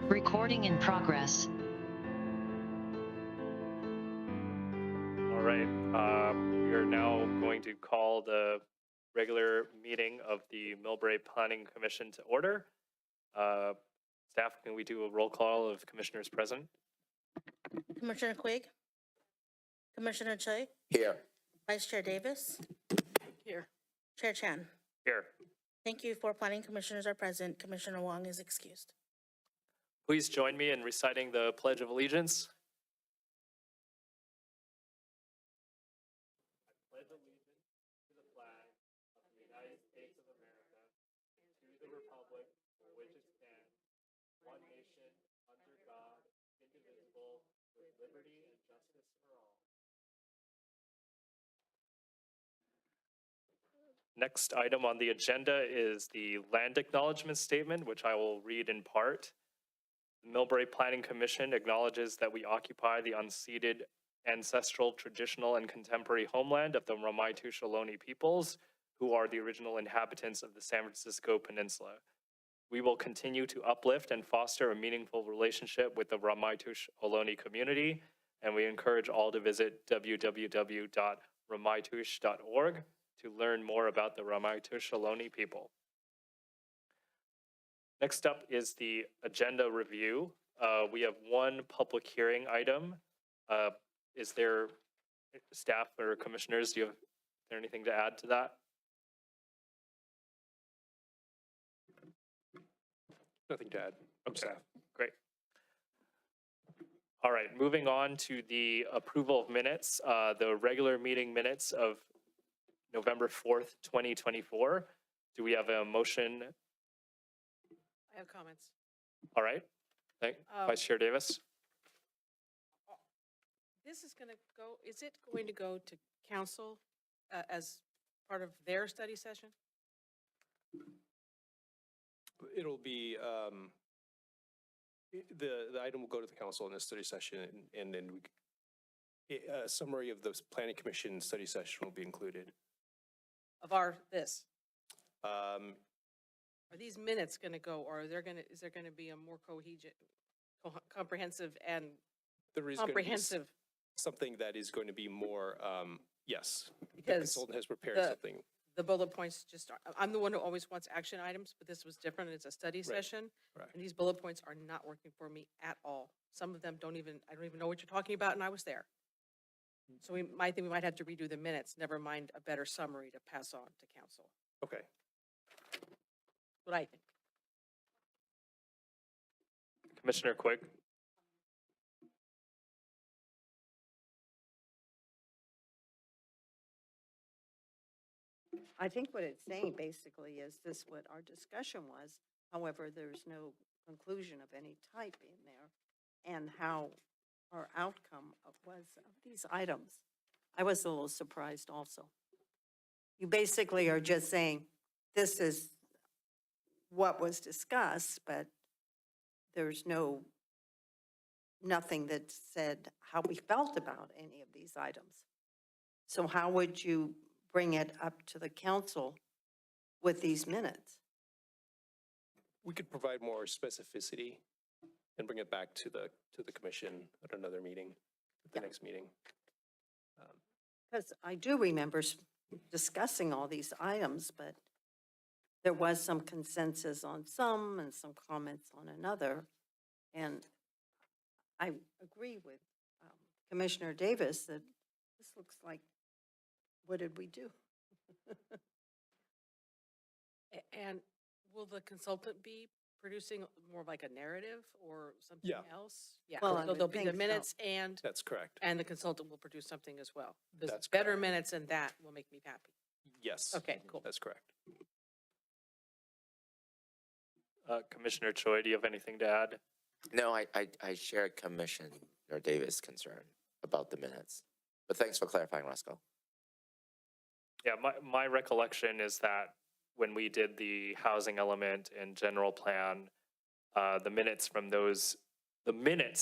Recording in progress. All right, we are now going to call the regular meeting of the Millbrae Planning Commission to order. Staff, can we do a roll call of commissioners present? Commissioner Quigg? Commissioner Choi? Here. Vice Chair Davis? Here. Chair Chan? Here. Thank you. 4 planning commissioners are present. Commissioner Wong is excused. Please join me in reciting the Pledge of Allegiance. I pledge allegiance to the flag of the United States of America and to the republic for which it stands, one nation, under God, indivisible, with liberty and justice for all. Next item on the agenda is the land acknowledgement statement, which I will read in part. The Millbrae Planning Commission acknowledges that we occupy the unceded ancestral, traditional, and contemporary homeland of the Ramaytush Ohlone peoples, who are the original inhabitants of the San Francisco Peninsula. We will continue to uplift and foster a meaningful relationship with the Ramaytush Ohlone community, and we encourage all to visit www.ramaytush.org to learn more about the Ramaytush Ohlone people. Next up is the agenda review. We have one public hearing item. Is there, staff or commissioners, is there anything to add to that? Nothing to add. Okay, great. All right, moving on to the approval of minutes, the regular meeting minutes of November 4th, 2024. Do we have a motion? I have comments. All right. Vice Chair Davis. This is going to go, is it going to go to council as part of their study session? It'll be, the item will go to the council in this study session, and then a summary of the planning commission study session will be included. Of this? Are these minutes going to go, or is there going to be a more comprehensive and There is comprehensive? Something that is going to be more, yes. Because the consultant has prepared something. The bullet points I'm the one who always wants action items, but this was different. It's a study session. Right. And these bullet points are not working for me at all. Some of them I don't even know what you're talking about, and I was there. So we might have to redo the minutes, never mind a better summary to pass on to council. Okay. What I think. Commissioner Quigg. I think what it's saying basically is this what our discussion was. However, there's no conclusion of any type in there, and how our outcome was of these items. I was a little surprised also. You basically are just saying this is what was discussed, but there's nothing that said how we felt about any of these items. So how would you bring it up to the council with these minutes? We could provide more specificity and bring it back to the commission at another meeting, at the next meeting. Because I do remember discussing all these items, but there was some consensus on some and some comments on another. And I agree with Commissioner Davis that this looks like, what did we do? And will the consultant be producing more like a narrative or something else? Yeah. Well, I So there'll would be the think so. minutes and That's correct. the consultant will produce something as well. Because That's better correct. minutes than that will make me happy. Yes. Okay, cool. That's correct. Commissioner Choi, do you have anything to add? No, I share Commissioner Davis' concern about the minutes. But thanks for clarifying, Roscoe. Yeah, my recollection is that when we did the housing element and general plan, the minutes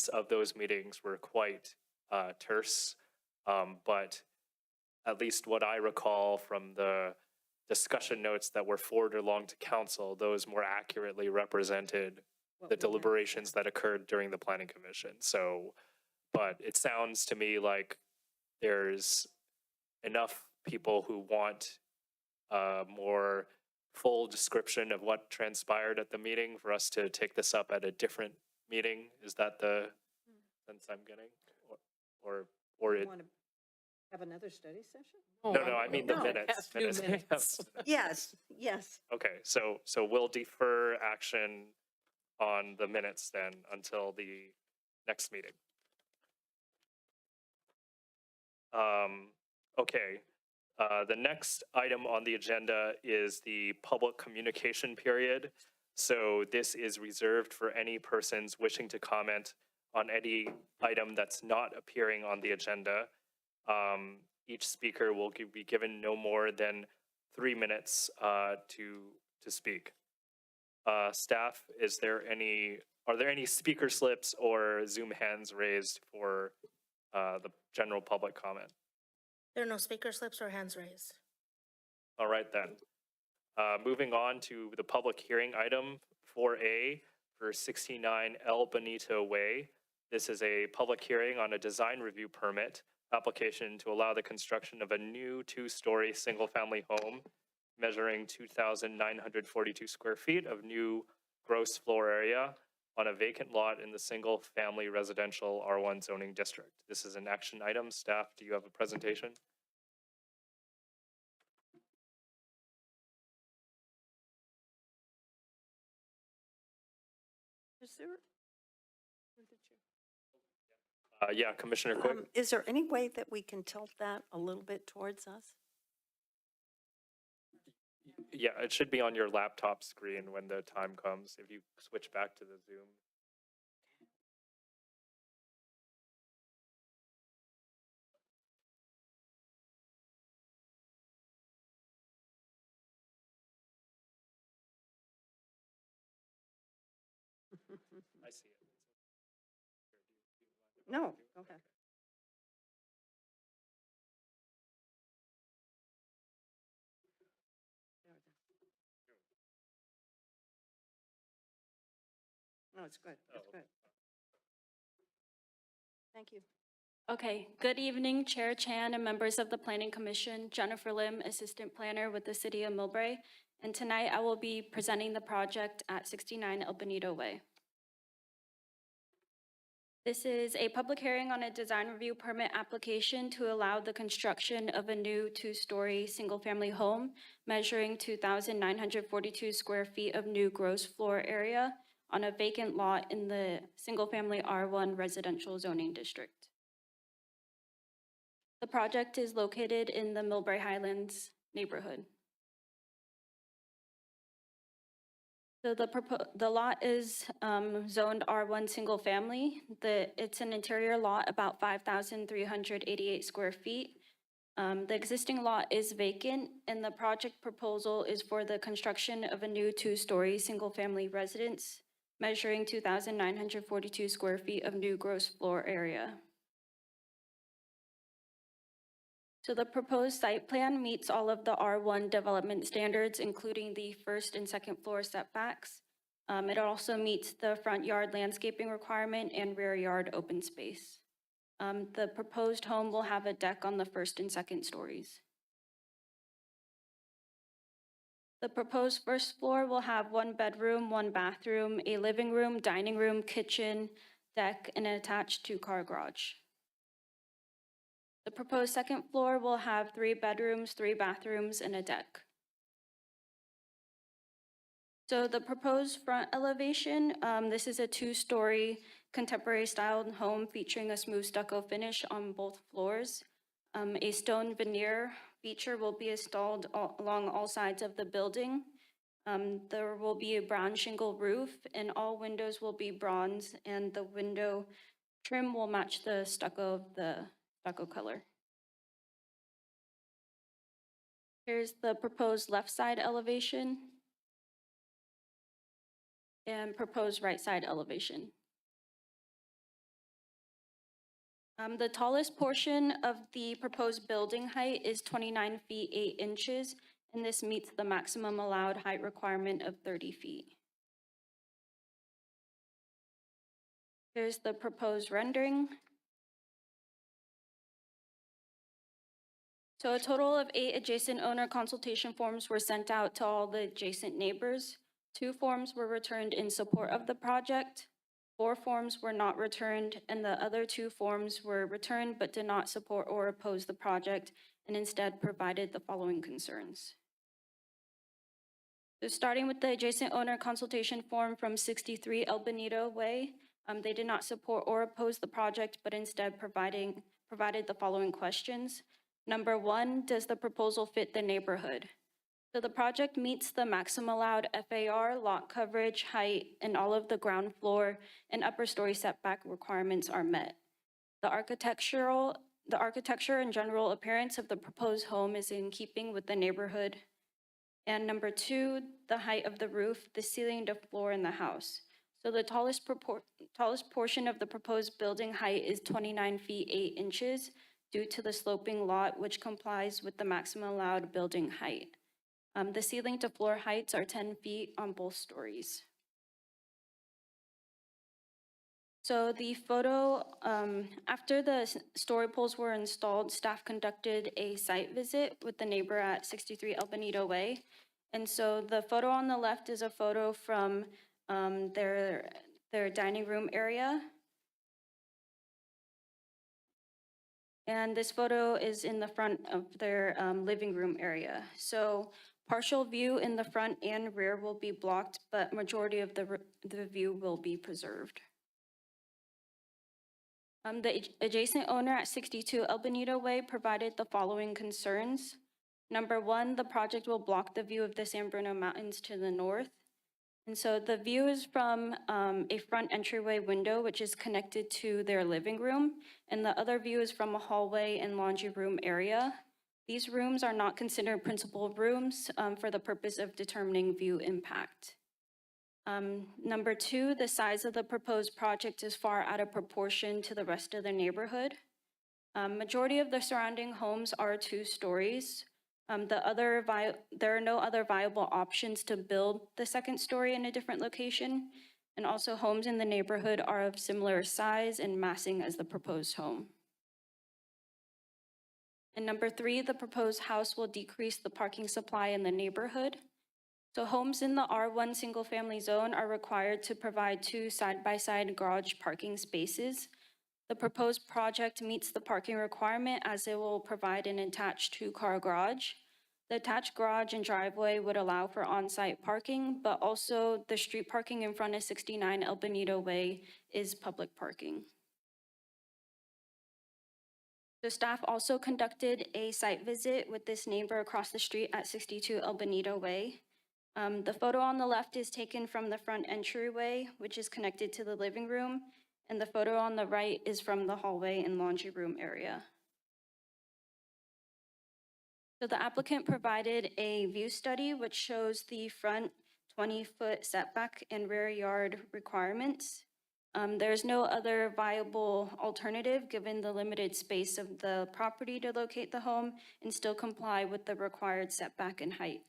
of those meetings were quite terse. But at least what I recall from the discussion notes that were forwarded along to council, those more accurately represented what the we have, deliberations that occurred during the planning commission. So, but it sounds to me like there's enough people who want a more full description of what transpired at the meeting for us to take this up at a different meeting. Is that the sense I'm getting? Or You it, want to have another study session? no, I mean the No, minutes. past few minutes. Yes, yes. Okay, so we'll defer action on the minutes then until the next meeting. Okay, the next item on the agenda is the public communication period. So this is reserved for any persons wishing to comment on any item that's not appearing on the agenda. Each speaker will be given no more than 3 minutes to speak. Staff, are there any speaker slips or Zoom hands raised for the general public comment? There are no speaker slips or hands raised. All right then. Moving on to the public hearing item 4A for 69 El Bonito Way. This is a public hearing on a design review permit application to allow the construction of a new 2-story single-family home measuring 2,942 square feet of new gross floor area on a vacant lot in the single-family residential R1 zoning district. This is an action item. Staff, do you have a presentation? Is there? Yeah, Commissioner Quick. Is there any way that we can tilt that a little bit towards us? Yeah, it should be on your laptop screen when the time comes, if you switch back to the Zoom. I see it. No, go ahead. No, it's good, it's good. Thank you. Okay, good evening, Chair Chan and members of the Planning Commission. Jennifer Lim, Assistant Planner with the City of Millbrae. And tonight I will be presenting the project at 69 El Bonito Way. This is a public hearing on a design review permit application to allow the construction of a new 2-story single-family home measuring 2,942 square feet of new gross floor area on a vacant lot in the single-family R1 residential zoning district. The project is located in the Millbrae Highlands neighborhood. So the lot is zoned R1 single family. It's an interior lot about 5,388 square feet. The existing lot is vacant, and the project proposal is for the construction of a new 2-story single family residence measuring 2,942 square feet of new gross floor area. So the proposed site plan meets all of the R1 development standards, including the first and second floor setbacks. It also meets the front yard landscaping requirement and rear yard open space. The proposed home will have a deck on the first and second stories. The proposed first floor will have 1 bedroom, 1 bathroom, a living room, dining room, kitchen, deck, and an attached 2-car garage. The proposed second floor will have 3 bedrooms, 3 bathrooms, and a deck. So the proposed front elevation, this is a 2-story contemporary styled home featuring a smooth stucco finish on both floors. A stone veneer feature will be installed along all sides of the building. There will be a brown shingle roof, and all windows will be bronze, and the window trim will match the stucco of the stucco color. Here's the proposed left side elevation and proposed right side elevation. The tallest portion of the proposed building height is 29 feet 8 inches, and this meets the maximum allowed height requirement of 30 feet. Here's the proposed rendering. So a total of 8 adjacent owner consultation forms were sent out to all the adjacent neighbors. 2 forms were returned in support of the project. 4 forms were not returned, and the other 2 forms were returned but did not support or oppose the project, and instead provided the following concerns. So starting with the adjacent owner consultation form from 63 Bonito Way, they did not support or oppose the project, but instead provided the following questions. Number 1, does the proposal fit the neighborhood? So the project meets the maximum allowed FAR, lot coverage, height, and all of the ground floor and upper story setback requirements are met. The architecture and general appearance of the proposed home is in keeping with the neighborhood. And number 2, the height of the roof, the ceiling to floor in the house. So the tallest portion of the proposed building height is 29 feet 8 inches due to the sloping lot, which complies with the maximum allowed building height. The ceiling to floor heights are 10 feet on both stories. So the photo, after the story poles were installed, staff conducted a site visit with the neighbor at 63 Bonito Way. And so the photo on the left is a photo from their dining room area. And this photo is in the front of their living room area. So partial view in the front and rear will be blocked, but majority of the view will be preserved. The adjacent owner at 62 Bonito Way provided the following concerns. Number 1, the project will block the view of the San Bruno Mountains to the north. And so the view is from a front entryway window, which is connected to their living room. And the other view is from a hallway and laundry room area. These rooms are not considered principal rooms for the purpose of determining view impact. Number 2, the size of the proposed project is far out of proportion to the rest of the neighborhood. Majority of the surrounding homes are 2 stories. There are no other viable options to build the second story in a different location. And also homes in the neighborhood are of similar size and massing as the proposed home. And number 3, the proposed house will decrease the parking supply in the neighborhood. So homes in the R1 single-family zone are required to provide 2 side-by-side garage parking spaces. The proposed project meets the parking requirement as it will provide an attached 2-car garage. The attached garage and driveway would allow for on-site parking, but also the street parking in front of 69 Bonito Way is public parking. The staff also conducted a site visit with this neighbor across the street at 62 Bonito Way. The photo on the left is taken from the front entryway, which is connected to the living room, and the photo on the right is from the hallway and laundry room area. So the applicant provided a view study which shows the front 20-foot setback and rear yard requirements. There's no other viable alternative given the limited space of the property to locate the home and still comply with the required setback and height.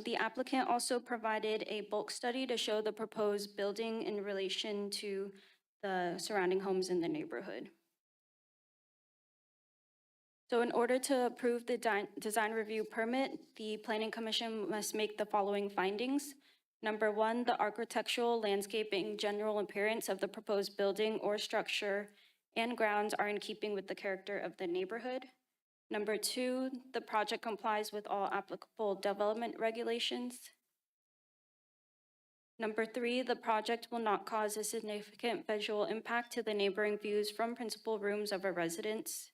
The applicant also provided a bulk study to show the proposed building in relation to the surrounding homes in the neighborhood. So in order to approve the design review permit, the Planning Commission must make the following findings. Number 1, the architectural, landscaping, general appearance of the proposed building or structure and grounds are in keeping with the character of the neighborhood. Number 2, the project complies with all applicable development regulations. Number 3, the project will not cause a significant visual impact to the neighboring views from principal rooms of a residence,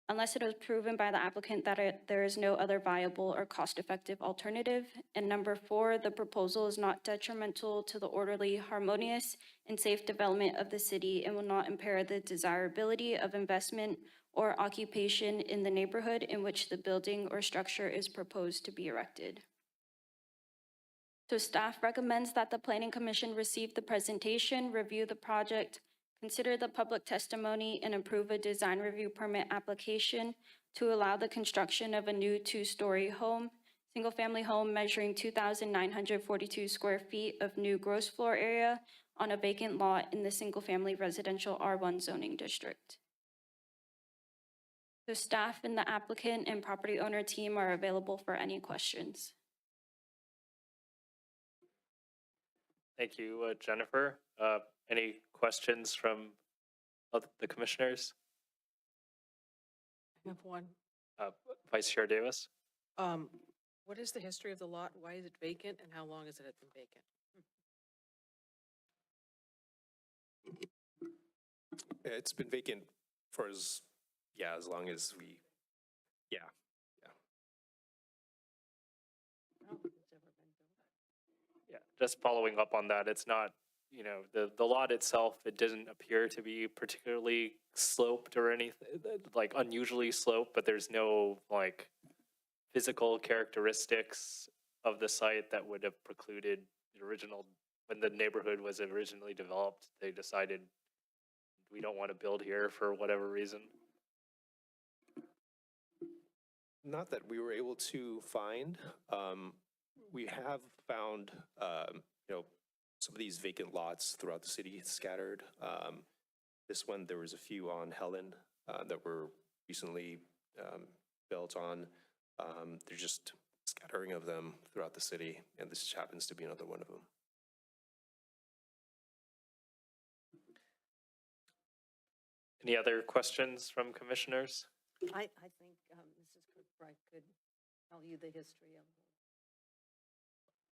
unless it is proven by the applicant that there is no other viable or cost-effective alternative. And number 4, the proposal is not detrimental to the orderly, harmonious, and safe development of the city and will not impair the desirability of investment or occupation in the neighborhood in which the building or structure is proposed to be erected. So staff recommends that the Planning Commission receive the presentation, review the project, consider the public testimony, and approve a design review permit application to allow the construction of a new 2-story home single-family home measuring 2,942 square feet of new gross floor area on a vacant lot in the single-family residential R1 zoning district. The staff and the applicant and property owner team are available for any questions. Thank you, Jennifer. Any questions from the commissioners? I have one. Vice Chair Davis? What is the history of the lot? Why is it vacant and how long has it been vacant? It's been vacant for as long as we, Oh, it's ever been built. Yeah, just following up on that, it's not, you know, the lot itself, it doesn't appear to be particularly sloped or anything, like unusually sloped, but there's no like physical characteristics of the site that would have precluded the original, when the neighborhood was originally developed, they decided we don't want to build here for whatever reason. not that we were able to find. We have found, some of these vacant lots throughout the city scattered. This one, there was a few on Helen that were recently built on. There's just scattering of them throughout the city, and this happens to be another one of them. Any other questions from commissioners? I think Mrs. Kirkbride could tell you the history of it.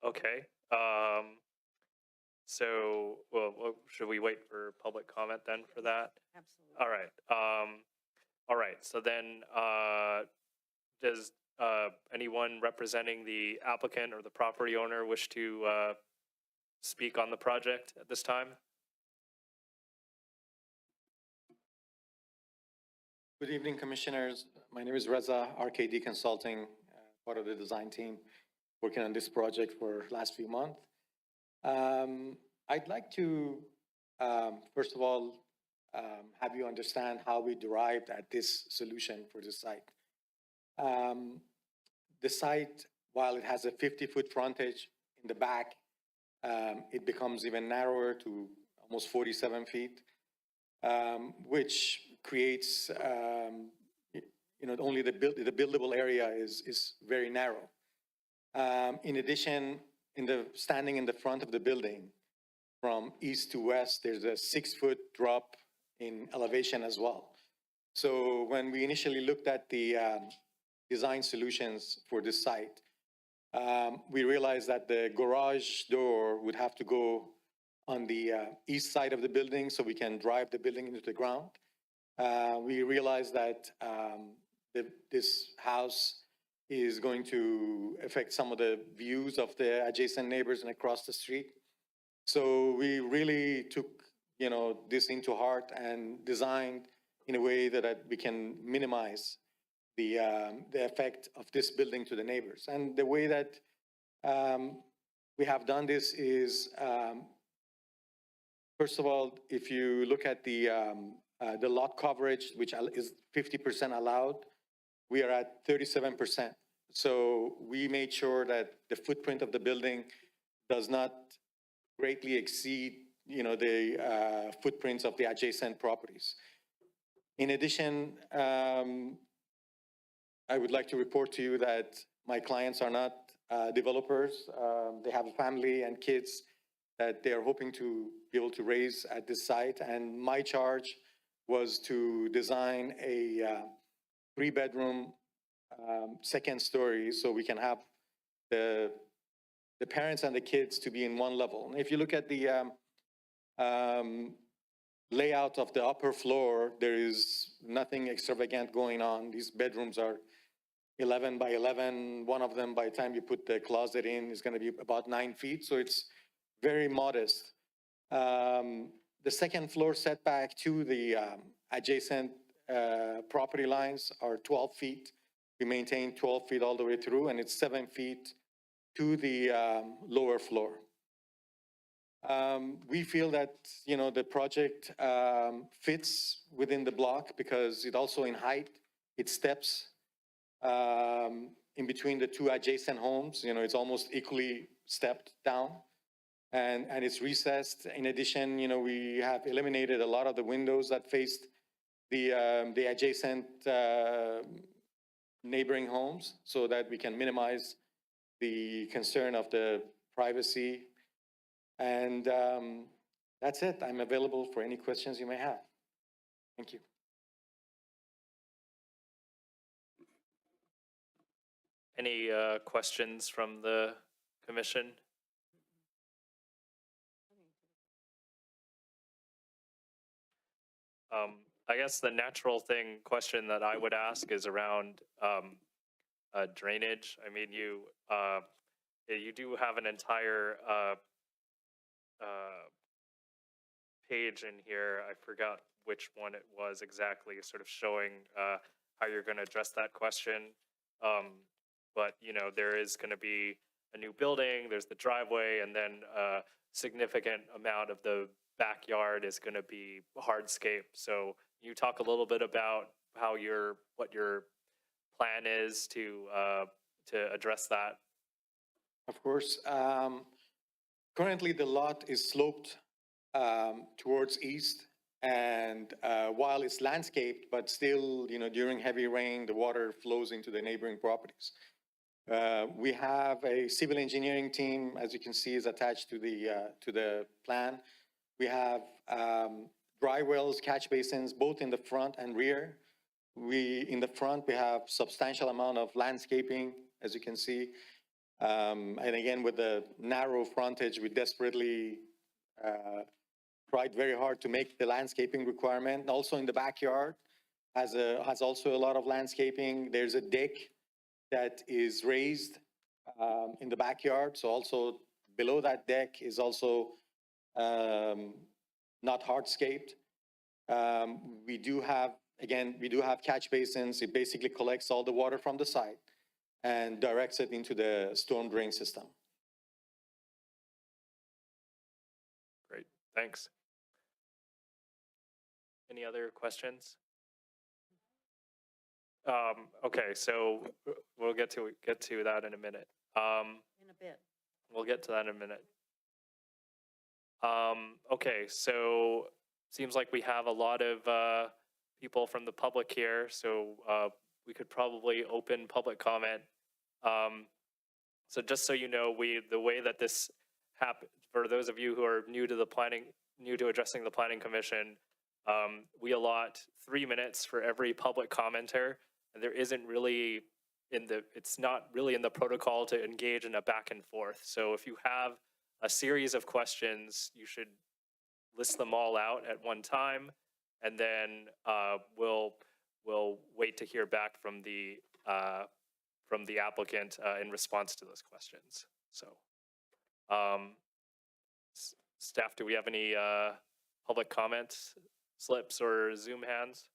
Okay. So, well, should we wait for public comment then for that? Absolutely. All right. All right. So then, does anyone representing the applicant or the property owner wish to speak on the project at this time? Good evening, Commissioners. My name is Reza, RKD Consulting, part of the design team working on this project for last few months. I'd like to, first of all, have you understand how we derived at this solution for this site. The site, while it has a 50-foot frontage in the back, it becomes even narrower to almost 47 feet, which creates, only the buildable area is very narrow. In addition, standing in the front of the building, from east to west, there's a 6-foot drop in elevation as well. So when we initially looked at the design solutions for this site, we realized that the garage door would have to go on the east side of the building so we can drive the building into the ground. We realized that this house is going to affect some of the views of the adjacent neighbors and across the street. So we really took, this into heart and designed in a way that we can minimize the effect of this building to the neighbors. And the way that we have done this is, first of all, if you look at the lot coverage, which is 50% allowed, we are at 37%. So we made sure that the footprint of the building does not greatly exceed, the footprints of the adjacent properties. In addition, I would like to report to you that my clients are not developers. They have a family and kids that they are hoping to be able to raise at this site. And my charge was to design a 3-bedroom second story so we can have the parents and the kids to be in one level. If you look at the layout of the upper floor, there is nothing extravagant going on. These bedrooms are 11 by 11. One of them, by the time you put the closet in, is going to be about 9 feet. So it's very modest. The second floor setback to the adjacent property lines are 12 feet. We maintain 12 feet all the way through, and it's 7 feet to the lower floor. We feel that, the project fits within the block because it also in height, it steps. in between the two adjacent homes. You know, it's almost equally stepped down. And it's recessed. In addition, you know, we have eliminated a lot of the windows that faced the adjacent neighboring homes so that we can minimize the concern of the privacy. And that's it. I'm available for any questions you may have. Thank you. Any questions from the commission? I guess the natural question that I would ask is around drainage. I mean, you do have an entire page in here. I forgot which one it was exactly, sort of showing how you're going to address that question. But you know, there is going to be a new building. There's the driveway, and then a significant amount of the backyard is going to be hardscape. So you talk a little bit about how what your plan is to address that. Of course. Currently, the lot is sloped towards east, and while it's landscaped, but still, you know, during heavy rain, the water flows into the neighboring properties. We have a civil engineering team, as you can see, is attached to the plan. We have dry wells, catch basins, both in the front and rear. In the front, we have substantial amount of landscaping, as you can see. And again, with the narrow frontage, we desperately tried very hard to make the landscaping requirement. Also in the backyard has also a lot of landscaping. There's a deck that is raised in the backyard. So also below that deck is also not hardscaped. We do have catch basins. It basically collects all the water from the site and directs it into the storm drain system. Great, thanks. Any other questions? Okay, so we'll get to that in a minute. In a bit. We'll get to that in a minute. Okay, so seems like we have a lot of people from the public here, so we could probably open public comment. So just so you know, the way that this happens, for those of you who are new to addressing the Planning Commission, we allot 3 minutes for every public commenter, and there isn't really it's not really in the protocol to engage in a back and forth. So if you have a series of questions, you should list them all out at one time, and then we'll wait to hear back from the applicant in response to those questions. So, staff, do we have any public comment slips or Zoom hands?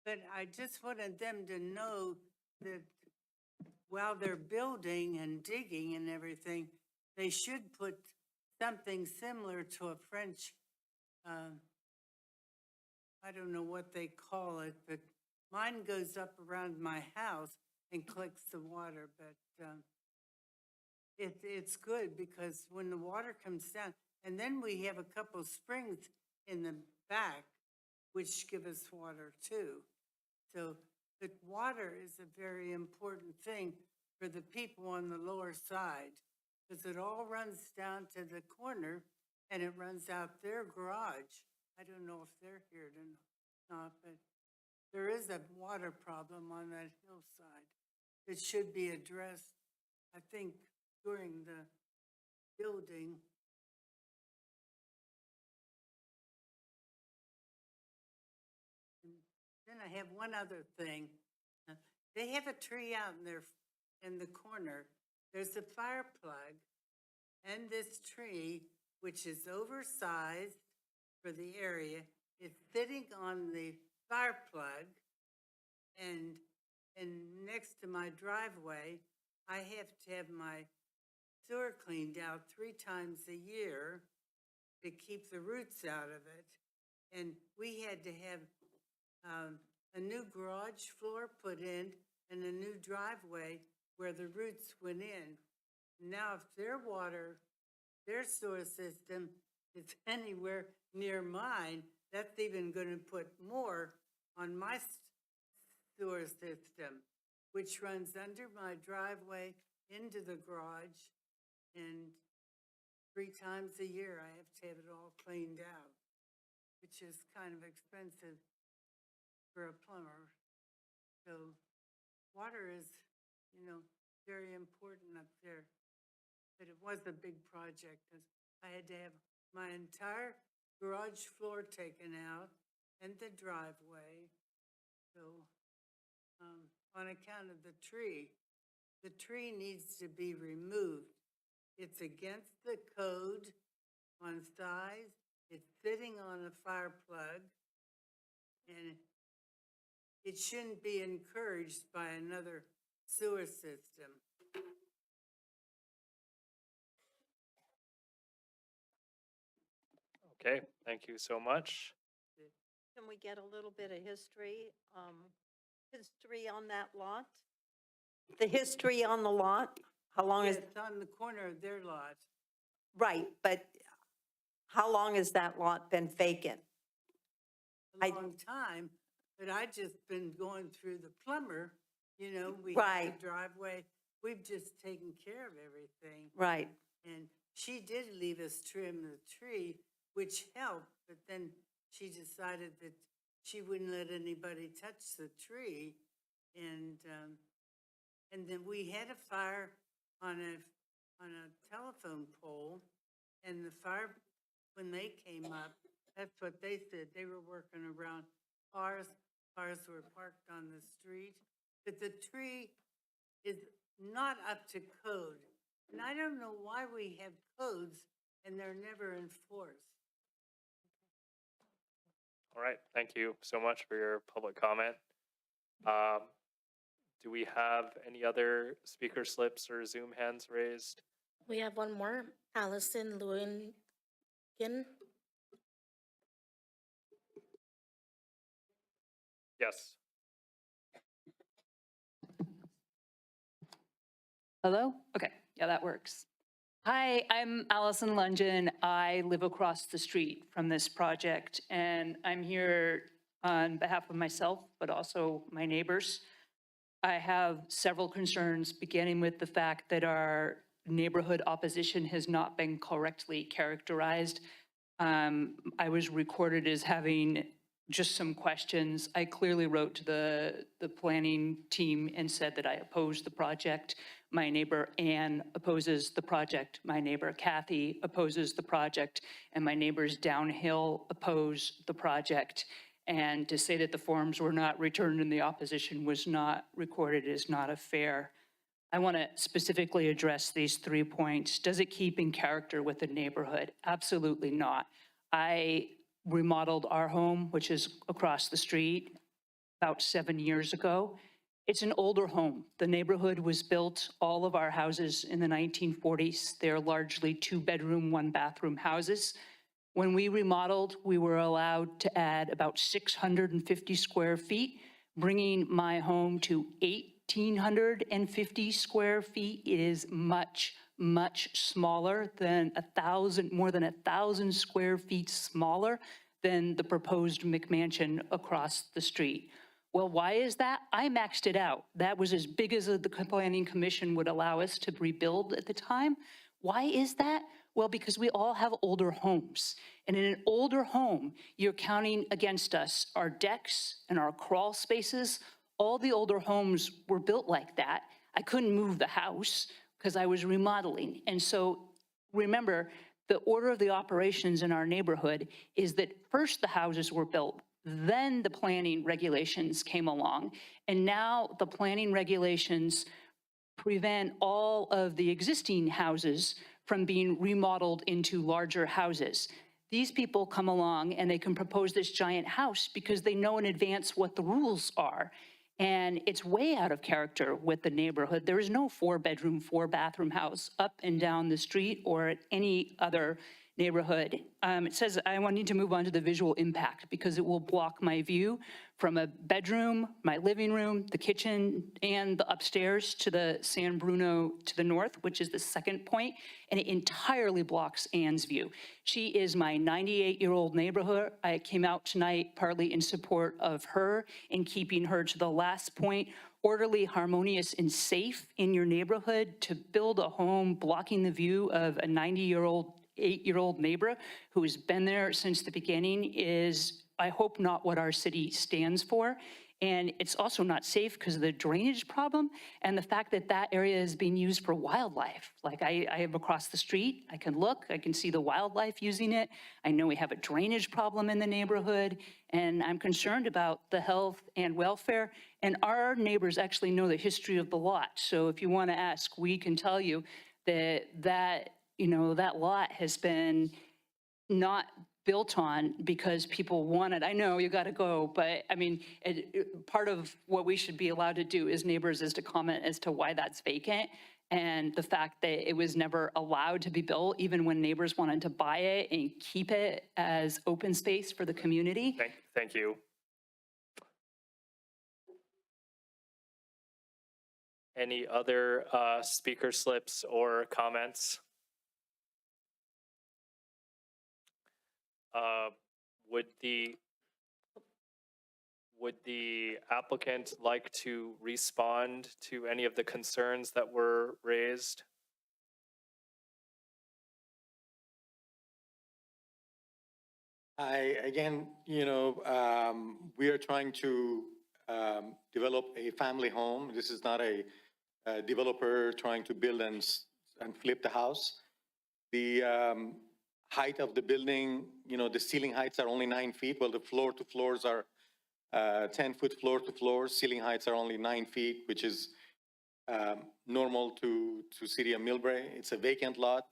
But I just wanted them to know that while they're building and digging and everything, they should put something similar to a French, I don't know what they call it, but mine goes up around my house and collects the water, but it's good because when the water comes down, and then we have a couple springs in the back, which give us water too. So, but water is a very important thing for the people on the lower side, because it all runs down to the corner and it runs out their garage. I don't know if they're here or not, but there is a water problem on that hillside that should be addressed, I think, during the building. And then I have one other thing. They have a tree out in the corner. There's a fire plug, and this tree, which is oversized for the area, is sitting on the fire plug, and next to my driveway, I have to have my sewer cleaned out 3 times a year to keep the roots out of it. And we had to have a new garage floor put in and a new driveway where the roots went in. Now, if their sewer system is anywhere near mine, that's even going to put more on my sewer system, which runs under my driveway into the garage. And 3 times a year, I have to have it all cleaned out, which is kind of expensive for a plumber. So water is, very important up there. But it was a big project, 'cause I had to have my entire garage floor taken out and the driveway. So, on account of the tree needs to be removed. It's against the code on size. It's sitting on a fire plug, and it shouldn't be encouraged by another sewer system. Okay, thank you so much. Can we get a little bit of history on that lot? The history on the lot? How long is, It's on the corner of their lot. right, but how long has that lot been vacant? A I- long time, but I just been going through the plumber, we have Right. the driveway. We've just taken care of everything. Right, And she did leave us trim the tree, which helped, but then she decided that she wouldn't let anybody touch the tree. And then we had a fire on a telephone pole, and the fire, when they came up, that's what they said. They were working around cars. Cars were parked on the street. But the tree is not up to code. And I don't know why we have codes and they're never enforced. All right, thank you so much for your public comment. Do we have any other speaker slips or Zoom hands raised? We have one more, Allison Lewingin. Yes. Hello? Okay, yeah, that works. Hi, I'm Allison Lungin. I live across the street from this project, and I'm here on behalf of myself, but also my neighbors. I have several concerns, beginning with the fact that our neighborhood opposition has not been correctly characterized. I was recorded as having just some questions. I clearly wrote to the planning team and said that I oppose the project. My neighbor Ann opposes the project. My neighbor Kathy opposes the project. And my neighbors downhill oppose the project. And to say that the forms were not returned and the opposition was not recorded is not a fair. I want to specifically address these 3 points. Does it keep in character with the neighborhood? Absolutely not. I remodeled our home, which is across the street, about 7 years ago. It's an older home. The neighborhood was built, all of our houses in the 1940s. They're largely 2-bedroom, 1-bathroom houses. When we remodeled, we were allowed to add about 650 square feet, bringing my home to 1,850 square feet. It is much, much smaller than more than 1,000 square feet smaller than the proposed McMansion across the street. Well, why is that? I maxed it out. That was as big as the Planning Commission would allow us to rebuild at the time. Why is that? Well, because we all have older homes. And in an older home, you're counting against us our decks and our crawl spaces. All the older homes were built like that. I couldn't move the house because I was remodeling. And so remember, the order of the operations in our neighborhood is that first the houses were built, then the planning regulations came along. And now the planning regulations prevent all of the existing houses from being remodeled into larger houses. These people come along and they can propose this giant house because they know in advance what the rules are. And it's way out of character with the neighborhood. There is no 4-bedroom, 4-bathroom house up and down the street or at any other neighborhood. It says I need to move on to the visual impact because it will block my view from a bedroom, my living room, the kitchen, and the upstairs to the San Bruno to the north, which is the second point, and it entirely blocks Anne's view. She is my 98-year-old neighborhood. I came out tonight partly in support of her and keeping her to the last point, orderly, harmonious, and safe in your neighborhood. To build a home blocking the view of a 8-year-old neighbor who has been there since the beginning is, I hope, not what our city stands for. And it's also not safe because of the drainage problem and the fact that that area is being used for wildlife. Like I am across the street, I can look, I can see the wildlife using it. I know we have a drainage problem in the neighborhood, and I'm concerned about the health and welfare. And our neighbors actually know the history of the lot. So if you want to ask, we can tell you that that lot has been not built on because people wanted. I know you got to go, but I mean, part of what we should be allowed to do as neighbors is to comment as to why that's vacant, and the fact that it was never allowed to be built, even when neighbors wanted to buy it and keep it as open space for the community. Thank you. Any other speaker slips or comments? Would the applicant like to respond to any of the concerns that were raised? Again, we are trying to develop a family home. This is not a developer trying to build and flip the house. The height of the building, the ceiling heights are only 9 feet, while the floor to floors are 10-foot floor to floor. Ceiling heights are only 9 feet, which is normal to city of Millbrae. It's a vacant lot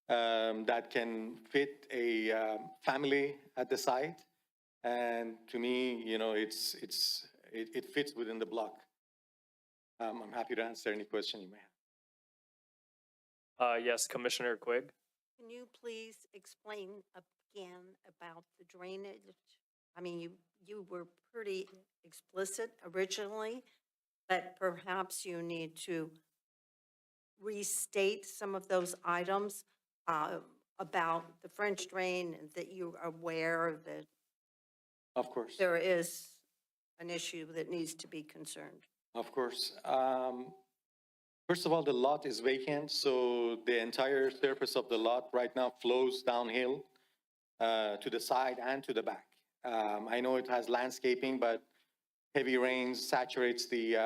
that can fit a family at the site. And to me, it fits within the block. I'm happy to answer any question you may have. Yes, Commissioner Quigg. Can you please explain again about the drainage? I mean, you were pretty explicit originally, but perhaps you need to restate some of those items about the French drain, and that you are aware that Of course. there is an issue that needs to be concerned. Of course. First of all, the lot is vacant, so the entire surface of the lot right now flows downhill to the side and to the back. I know it has landscaping, but heavy rains saturates the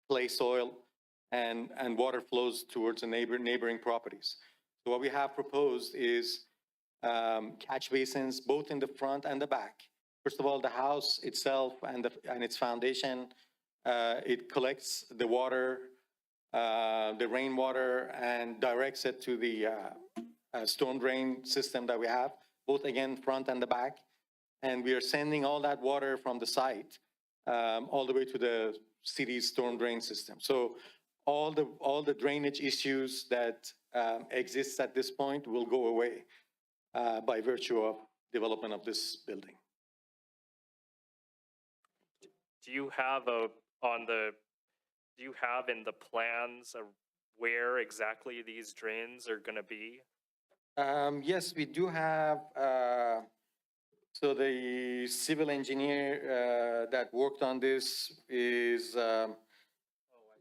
clay soil, and water flows towards the neighboring properties. So what we have proposed is catch basins both in the front and the back. First of all, the house itself and its foundation, it collects the water, the rainwater, and directs it to the storm drain system that we have, both again, front and the back. And we are sending all that water from the site all the way to the city's storm drain system. So all the drainage issues that exists at this point will go away by virtue of development of this building. Do you have in the plans where exactly these drains are going to be? Yes, we do have. So the civil engineer that worked on this is. So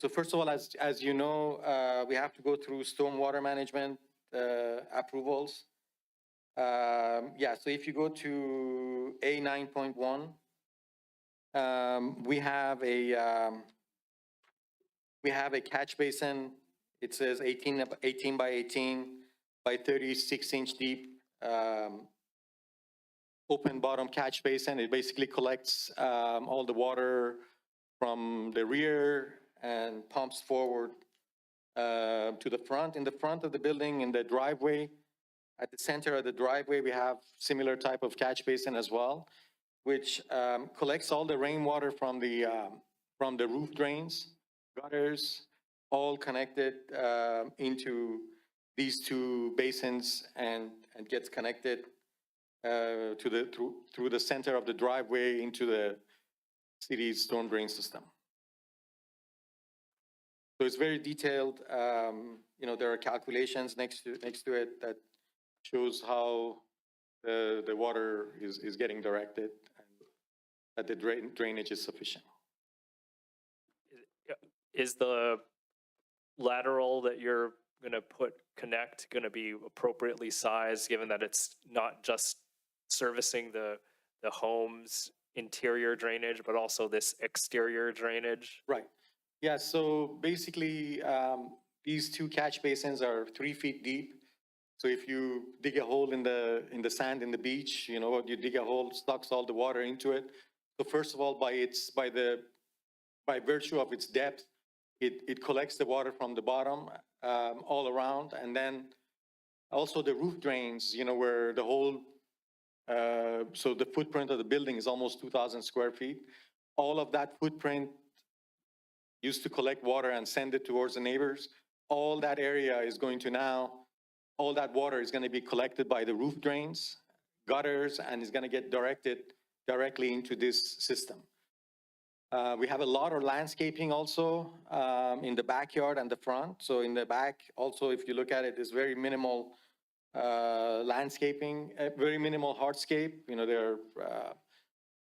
first of all, as you know, we have to go through stormwater management approvals. Yeah, so if you go to A 9.1, we have a catch basin. It says 18 by 18 by 36-inch deep open bottom catch basin. It basically collects all the water from the rear and pumps forward to the front. In the front of the building, in the driveway, at the center of the driveway, we have similar type of catch basin as well, which collects all the rainwater from the roof drains, gutters, all connected into these two basins and gets connected through the center of the driveway into the city's storm drain system. So it's very detailed. There are calculations next to it that shows how the water is getting directed and that the drainage is sufficient. Is the lateral that you're going to connect going to be appropriately sized, given that it's not just servicing the home's interior drainage, but also this exterior drainage? Right. Yeah, so basically, these two catch basins are 3 feet deep. So if you dig a hole in the sand in the beach, you dig a hole, sucks all the water into it. So first of all, by virtue of its depth, it collects the water from the bottom all around, and then also the roof drains, where the whole so the footprint of the building is almost 2,000 square feet. All of that footprint used to collect water and send it towards the neighbors. All that area is going to now, all that water is going to be collected by the roof drains, gutters, and is going to get directed directly into this system. We have a lot of landscaping also in the backyard and the front. So in the back, also, if you look at it, there's very minimal landscaping, very minimal hardscape.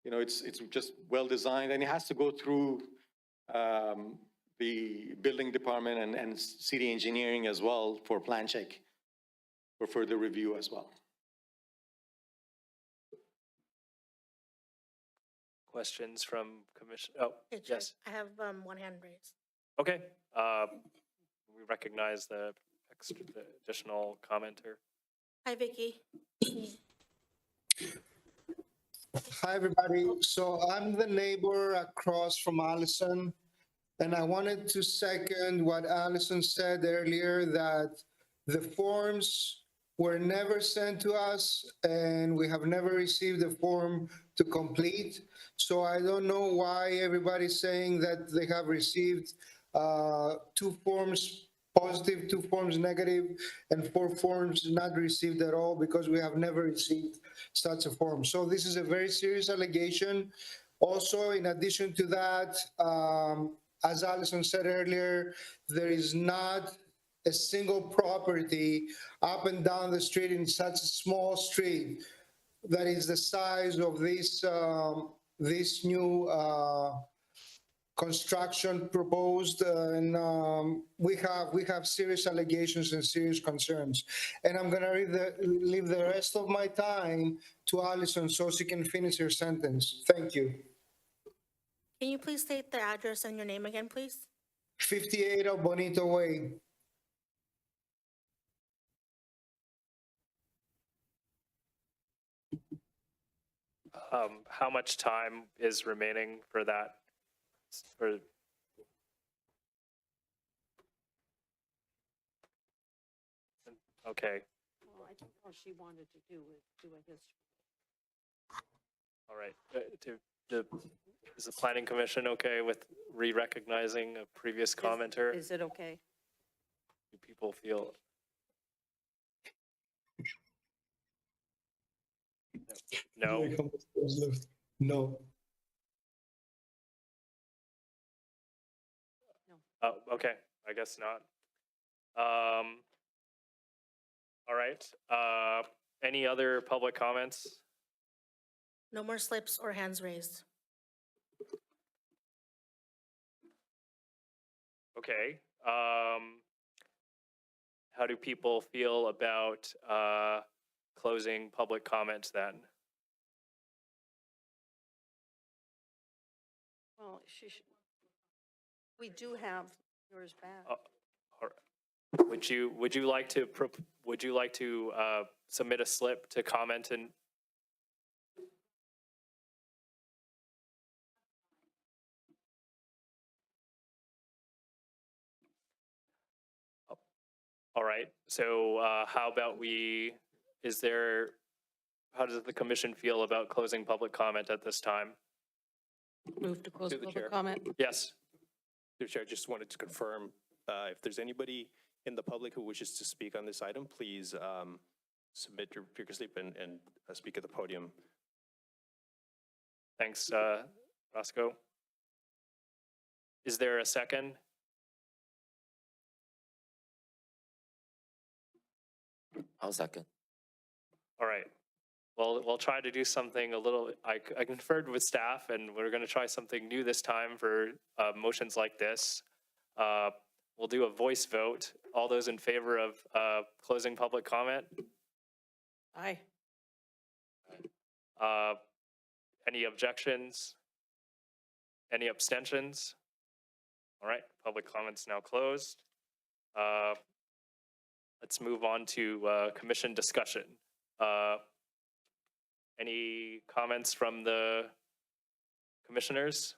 It's just well designed, and it has to go through the building department and city engineering as well for plan check, for further review as well. Questions from commission? Oh, Hey, Chair, yes. I have one hand raised. Okay. We recognize the additional commenter. Hi, Vicky. Hi, everybody. So I'm the neighbor across from Allison, and I wanted to second what Allison said earlier, that the forms were never sent to us, and we have never received a form to complete. So I don't know why everybody's saying that they have received 2 forms positive, 2 forms negative, and 4 forms not received at all, because we have never received such a form. So this is a very serious allegation. Also, in addition to that, as Allison said earlier, there is not a single property up and down the street in such a small street that is the size of this new construction proposed, and we have serious allegations and serious concerns. And I'm gonna leave the rest of my time to Allison so she can finish her sentence. Thank you. Can you please state the address and your name again, please? 58 of Bonito Way. How much time is remaining for that? Okay, Well, I think all she wanted to do was do a history. all right. Is the planning commission okay with re-recognizing a previous commenter? Is it okay? Do people feel? No? No. Oh, okay, I guess not. All right, any other public comments? No more slips or hands raised. Okay, how do people feel about closing public comment then? Well, we do have yours back. All right. Would you like to submit a slip to comment and? All right. So how about how does the commission feel about closing public comment at this time? Move to close Through the chair. public comment. Yes. Through the chair, just wanted to confirm, if there's anybody in the public who wishes to speak on this item, please submit your slip and speak at the podium. Thanks, Roscoe. Is there a second? I'll second. All right. Well, we'll try to do something a little, I conferred with staff and we're going to try something new this time for motions like this. We'll do a voice vote. All those in favor of closing public comment? Aye. Any objections? Any abstentions? All right, public comments now closed. Let's move on to commission discussion. Any comments from the commissioners?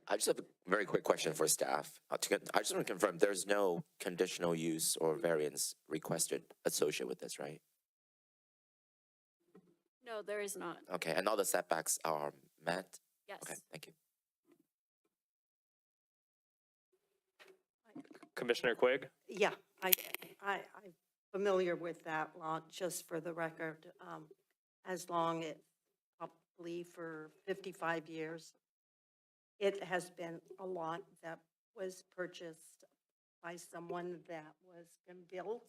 I just have a very quick question for staff. I just want to confirm, there's no conditional use or variance requested associated with this, right? No, there is not. Okay, and all the setbacks are met? Yes. Okay, thank you. Commissioner Quigg? Yeah, I'm familiar with that lot, just for the record. As long as, probably for 55 years, it has been a lot that was purchased by someone that was going to build.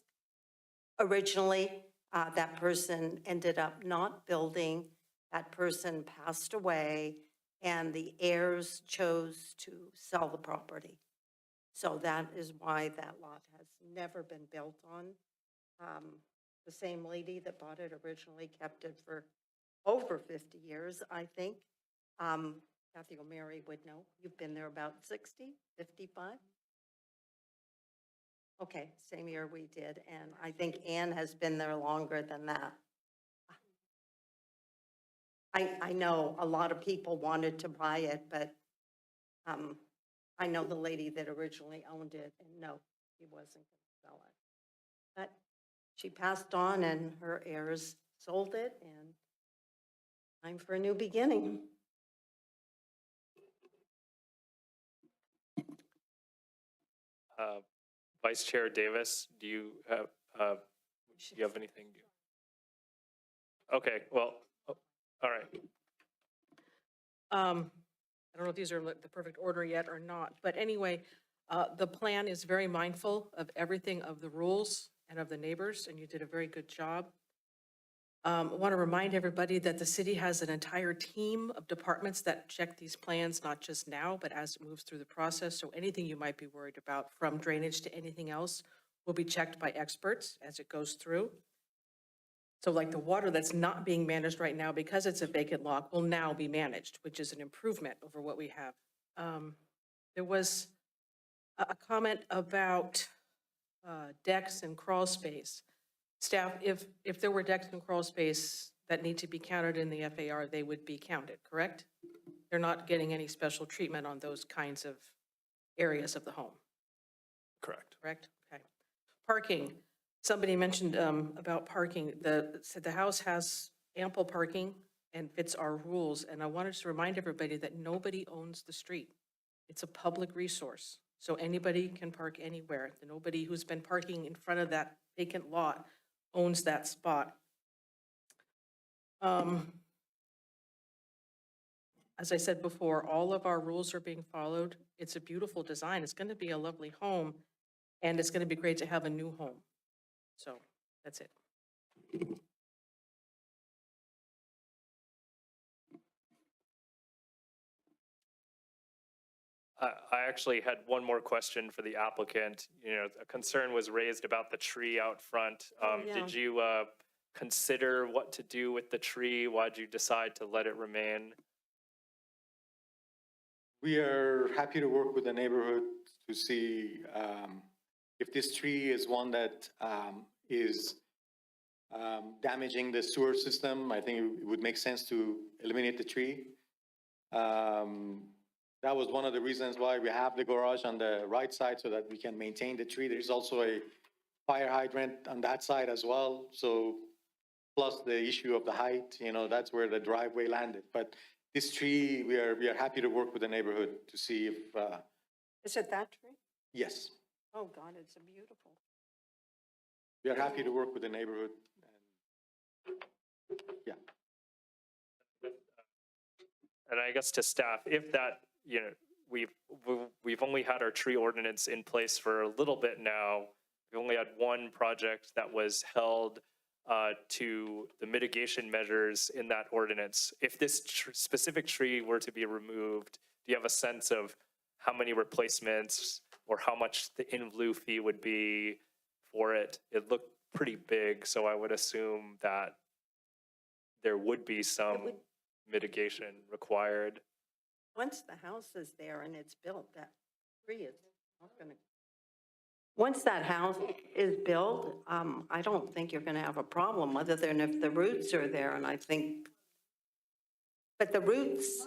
Originally, that person ended up not building. That person passed away, and the heirs chose to sell the property. So that is why that lot has never been built on. The same lady that bought it originally kept it for over 50 years, I think. Kathy O'Mary would know. You've been there about 60, 55? Okay, same year we did. And I think Ann has been there longer than that. I know a lot of people wanted to buy it, but I know the lady that originally owned it, and no, he wasn't going to sell it. But she passed on, and her heirs sold it, and time for a new beginning. Vice Chair Davis, do you have anything? Okay, well, all right. I don't know if these are the perfect order yet or not, but anyway, the plan is very mindful of everything, of the rules and of the neighbors, and you did a very good job. I want to remind everybody that the city has an entire team of departments that check these plans, not just now, but as it moves through the process. So anything you might be worried about, from drainage to anything else, will be checked by experts as it goes through. So like the water that's not being managed right now because it's a vacant lot will now be managed, which is an improvement over what we have. There was a comment about decks and crawl space. Staff, if there were decks and crawl space that need to be counted in the FAR, they would be counted, correct? They're not getting any special treatment on those kinds of areas of the home. Correct. Correct? Okay. Parking. Somebody mentioned about parking. Said the house has ample parking and fits our rules. And I wanted to remind everybody that nobody owns the street. It's a public resource. So anybody can park anywhere. Nobody who's been parking in front of that vacant lot owns that spot. As I said before, all of our rules are being followed. It's a beautiful design. It's going to be a lovely home, and it's going to be great to have a new home. So that's it. I actually had one more question for the applicant. You know, a concern was raised about the tree out front. yeah. Did you consider what to do with the tree? Why'd you decide to let it remain? We are happy to work with the neighborhood to see if this tree is one that is damaging the sewer system. I think it would make sense to eliminate the tree. That was one of the reasons why we have the garage on the right side so that we can maintain the tree. There's also a fire hydrant on that side as well. So plus the issue of the height, you know, that's where the driveway landed. But this tree, we are happy to work with the neighborhood to see if, Is it that tree? yes, Oh, God, it's a beautiful. we are happy to work with the neighborhood. Yeah. And I guess to staff, if that, you know, we've only had our tree ordinance in place for a little bit now. We only had one project that was held to the mitigation measures in that ordinance. If this specific tree were to be removed, do you have a sense of how many replacements or how much the in lieu fee would be for it? It looked pretty big, so I would assume that there would be some mitigation required. Once the house is there and it's built, that tree is not gonna. Once that house is built, I don't think you're gonna have a problem, other than if the roots are there, and I think, but the roots.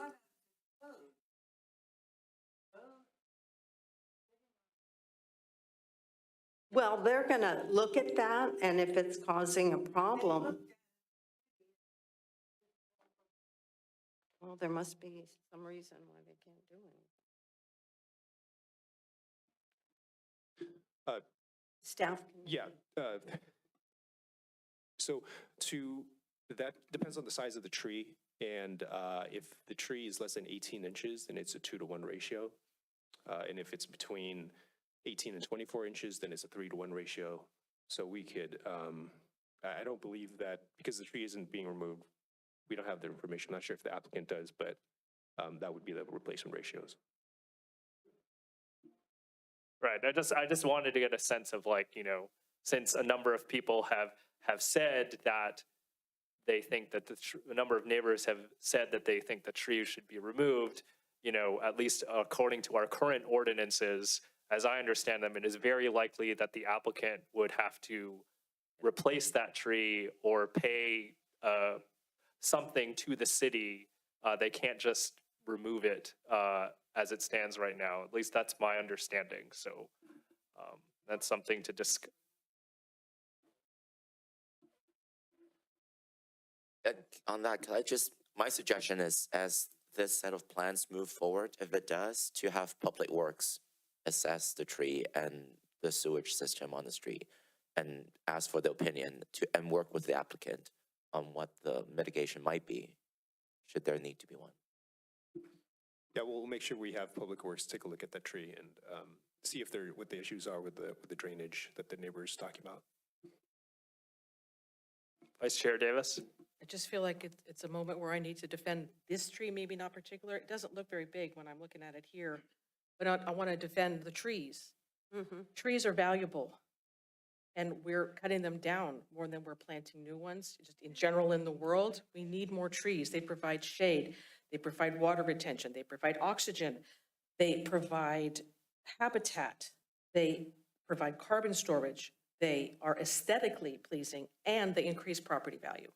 Well, they're gonna look at that, and if it's causing a problem. Well, there must be some reason why they can't do it. Staff can. Yeah. So that depends on the size of the tree. And if the tree is less than 18 inches, then it's a 2-to-1 ratio. And if it's between 18 and 24 inches, then it's a 3-to-1 ratio. So we could, I don't believe that, because the tree isn't being removed, we don't have the information. I'm not sure if the applicant does, but that would be the replacement ratios. Right. I just wanted to get a sense of, like, you know, since a number of people have said that they think that a number of neighbors have said that they think the tree should be removed, you know, at least according to our current ordinances, as I understand them, it is very likely that the applicant would have to replace that tree or pay something to the city. They can't just remove it as it stands right now. At least that's my understanding. So that's something to discuss. On that, could I just, my suggestion is, as this set of plans move forward, if it does, to have Public Works assess the tree and the sewage system on the street and ask for the opinion and work with the applicant on what the mitigation might be, should there need to be one. Yeah, we'll make sure we have Public Works take a look at that tree and see if what the issues are with the drainage that the neighbor's talking about. Vice Chair Davis? I just feel like it's a moment where I need to defend this tree, maybe not particular. It doesn't look very big when I'm looking at it here, but I want to defend the trees. Trees are valuable, and we're cutting them down more than we're planting new ones. Just in general in the world, we need more trees. They provide shade, they provide water retention, they provide oxygen, they provide habitat, they provide carbon storage, they are aesthetically pleasing, and they increase property value.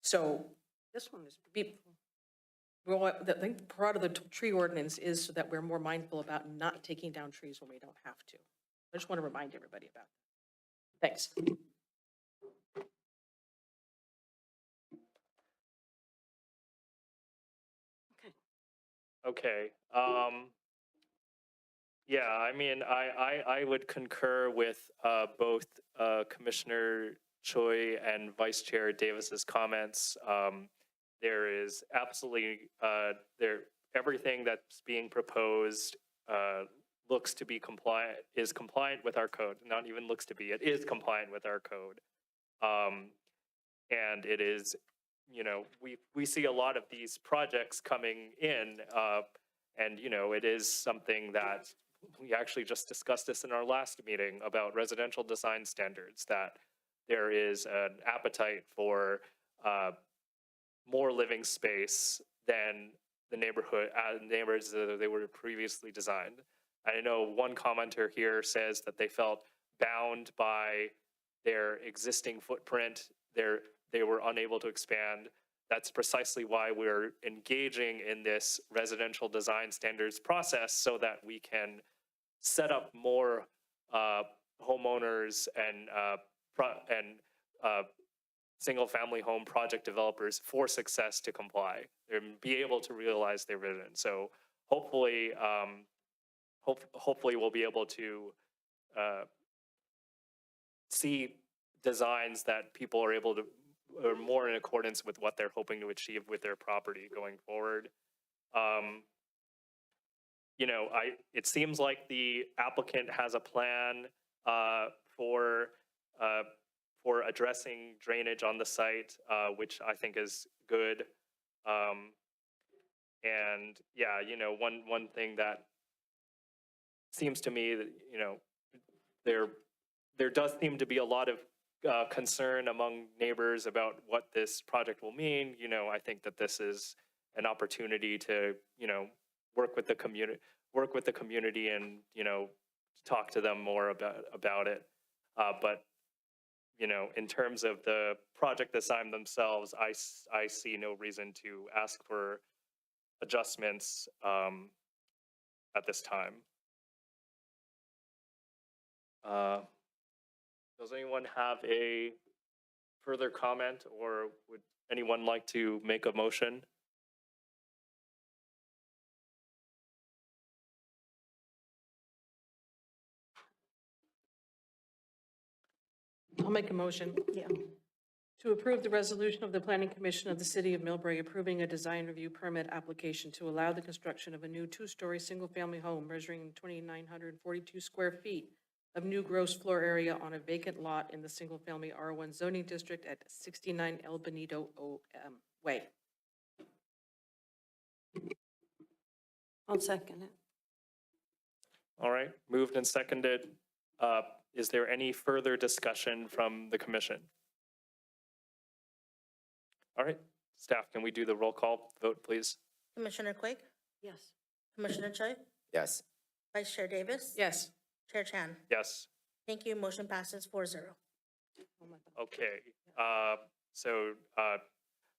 So This one is beautiful. Well, I think part of the tree ordinance is so that we're more mindful about not taking down trees when we don't have to. I just want to remind everybody about that. Thanks. Okay. Yeah, I mean, I would concur with both Commissioner Choi and Vice Chair Davis's comments. There is absolutely, everything that's being proposed looks to be compliant, is compliant with our code. Not even looks to be, it is compliant with our code. And it is, you know, we see a lot of these projects coming in And, you know, it is something that we actually just discussed this in our last meeting about residential design standards, that there is an appetite for more living space than the neighborhoods that they were previously designed. I know one commenter here says that they felt bound by their existing footprint. They were unable to expand. That's precisely why we're engaging in this residential design standards process, so that we can set up more homeowners and single-family home project developers for success to comply and be able to realize their vision. So hopefully, hopefully we'll be able to see designs that people are able to, are more in accordance with what they're hoping to achieve with their property going forward. You know, it seems like the applicant has a plan for addressing drainage on the site, which I think is good. And yeah, you know, one thing that seems to me that, you know, there does seem to be a lot of concern among neighbors about what this project will mean. You know, I think that this is an opportunity to, you know, work with the community and, you know, talk to them more about it. But, you know, in terms of the project design themselves, I see no reason to ask for adjustments at this time. Does anyone have a further comment, or would anyone like to make a motion? I'll make a motion. Yeah. To approve the resolution of the Planning Commission of the City of Millbrae approving a design review permit application to allow the construction of a new two-story single-family home measuring 2,942 square feet of new gross floor area on a vacant lot in the single-family R1 zoning district at 69 El Bonito Way. I'll second it. All right, moved and seconded. Is there any further discussion from the commission? All right, staff, can we do the roll call vote, please? Commissioner Quake, Yes. Commissioner Choi, Yes. Vice Chair Davis. Yes. Chair Chan. Yes. Thank you. Motion passes 4-0. Okay,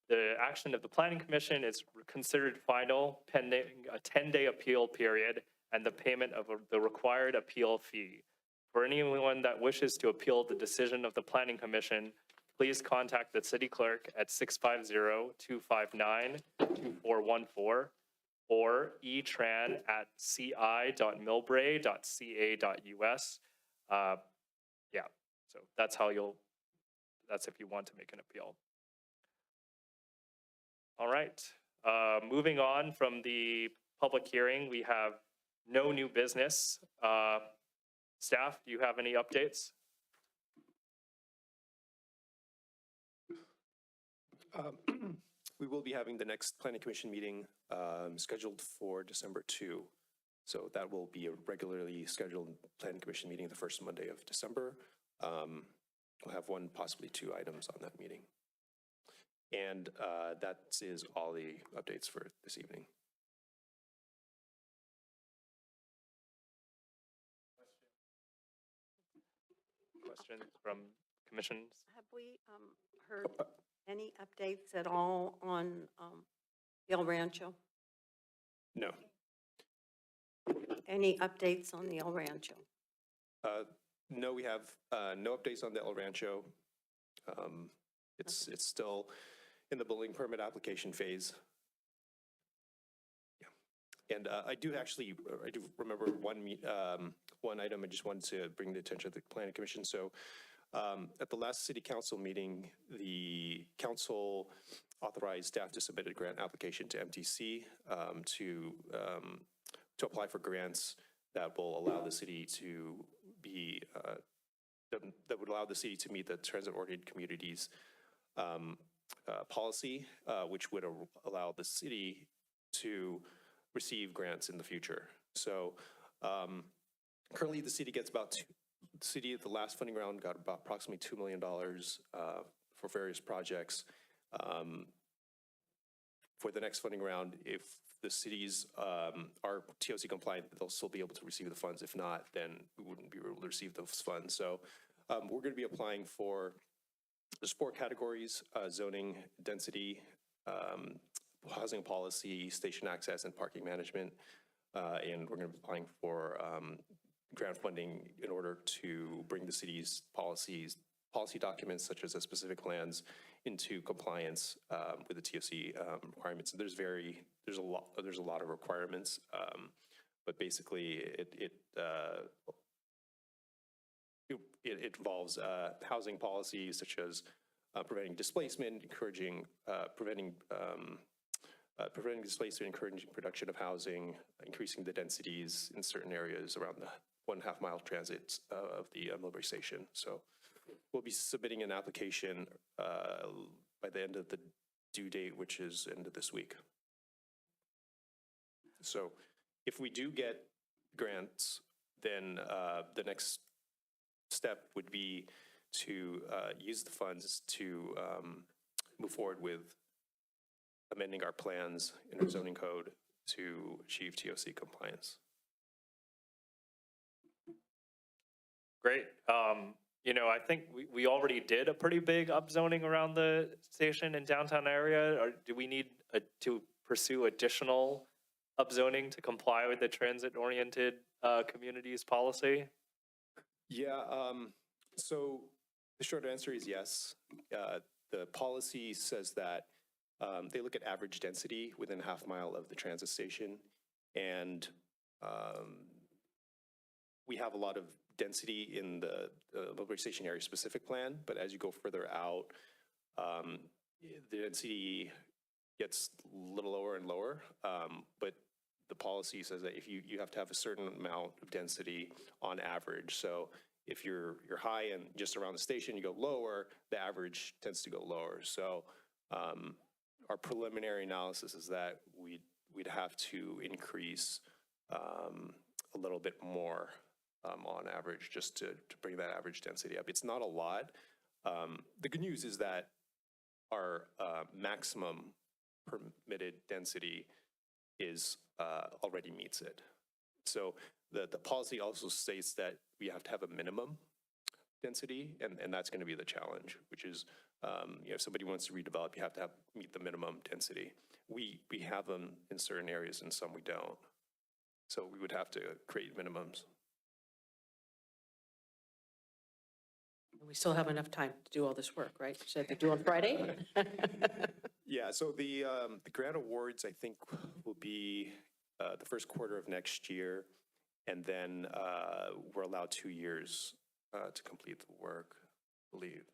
the action of the Planning Commission is considered final pending a 10-day appeal period and the payment of the required appeal fee. For anyone that wishes to appeal the decision of the Planning Commission, please contact the city clerk at 650-259-2414 or etran@ci.millbrae.ca.us. Yeah, so that's if you want to make an appeal. All right, moving on from the public hearing, we have no new business. Staff, do you have any updates? We will be having the next Planning Commission meeting scheduled for December 2. So that will be a regularly scheduled Planning Commission meeting the first Monday of December. We'll have one, possibly two items on that meeting. And that is all the updates for this evening. Questions from commissions? Have we heard any updates at all on El Rancho? No. Any updates on the El Rancho? No, we have no updates on the El Rancho. It's still in the building permit application phase. Yeah, and I do remember one item I just wanted to bring the attention of the Planning Commission. So at the last City Council meeting, the council authorized staff to submit a grant application to MTC to apply for grants that will allow the city to be that would allow the city to meet the transit-oriented communities policy, which would allow the city to receive grants in the future. So currently the city gets about the city at the last funding round got about approximately $2 million for various projects. For the next funding round, if the cities are TOC compliant, they'll still be able to receive the funds. If not, then we wouldn't be able to receive those funds. So we're going to be applying for, there's 4 categories: zoning, density, housing policy, station access, and parking management. And we're going to be applying for grant funding in order to bring the city's policy documents, such as the specific plans, into compliance with the TOC requirements. And there's a lot of requirements, but basically it involves housing policies such as preventing displacement, preventing displacement, encouraging production of housing, increasing the densities in certain areas around the 1.5 mile transit of the Millbrae station. So we'll be submitting an application by the end of the due date, which is end of this week. So if we do get grants, then the next step would be to use the funds to move forward with amending our plans in our zoning code to achieve TOC compliance. Great. You know, I think we already did a pretty big upzoning around the station and downtown area. Or do we need to pursue additional upzoning to comply with the transit-oriented communities policy? Yeah, so the short answer is yes. The policy says that they look at average density within a half mile of the transit station. And we have a lot of density in the Millbrae Station area specific plan, but as you go further out, the density gets a little lower and lower. But the policy says that if you have to have a certain amount of density on average. So if you're high and just around the station, you go lower, the average tends to go lower. So our preliminary analysis is that we'd have to increase a little bit more on average just to bring that average density up. It's not a lot. The good news is that our maximum permitted density is already meets it. So the policy also states that we have to have a minimum density, and that's going to be the challenge, which is if somebody wants to redevelop, you have to meet the minimum density. We have them in certain areas and some we don't. So we would have to create minimums. We still have enough time to do all this work, right? You said to do on Friday? Yeah, so the grant awards, I think, will be the first quarter of next year, and then we're allowed 2 years to complete the work, I believe.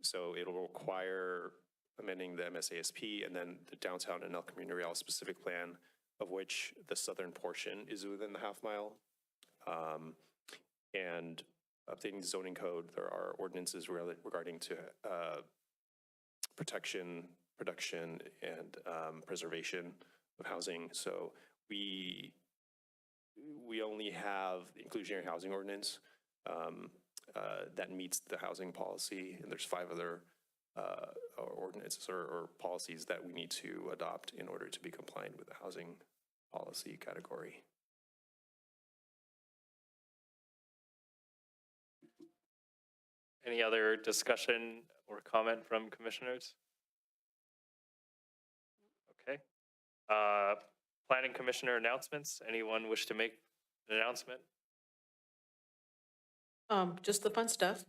So it'll require amending the MSASP and then the downtown and El Camino Real specific plan, of which the southern portion is within the half mile. And updating the zoning code, there are ordinances regarding to protection, production, and preservation of housing. So we only have the inclusionary housing ordinance that meets the housing policy, and there's 5 other ordinances or policies that we need to adopt in order to be compliant with the housing policy category. Any other discussion or comment from commissioners? Okay. Planning commissioner announcements. Anyone wish to make an announcement? Just the fun stuff.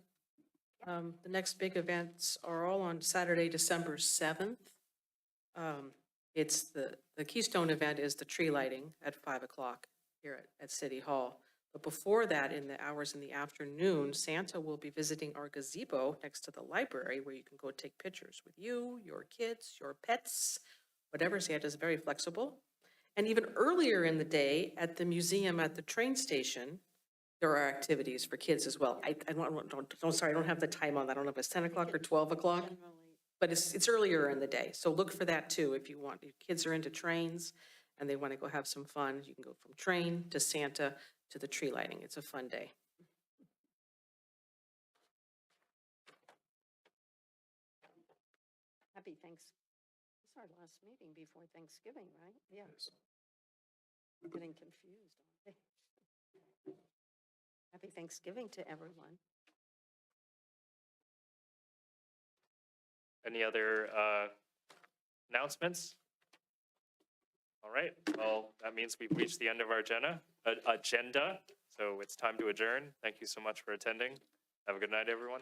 The next big events are all on Saturday, December 7th. It's the Keystone event is the tree lighting at 5 o'clock here at City Hall. But before that, in the hours in the afternoon, Santa will be visiting our gazebo next to the library where you can go take pictures with you, your kids, your pets, whatever. Santa's very flexible. And even earlier in the day at the museum at the train station, there are activities for kids as well. Sorry, I don't have the time on that. I don't know if it's 10 o'clock or 12 o'clock. Generally But it's earlier in the day, so look for that too if you want. If kids are into trains and they want to go have some fun, you can go from train to Santa to the tree lighting. It's a fun day. Happy Thanksgiving. It's our last meeting before Thanksgiving, right? Yeah. I'm getting confused. aren't they? Happy Thanksgiving to everyone. Any other announcements? All right, well, that means we've reached the end of our agenda, so it's time to adjourn. Thank you so much for attending. Have a good night, everyone.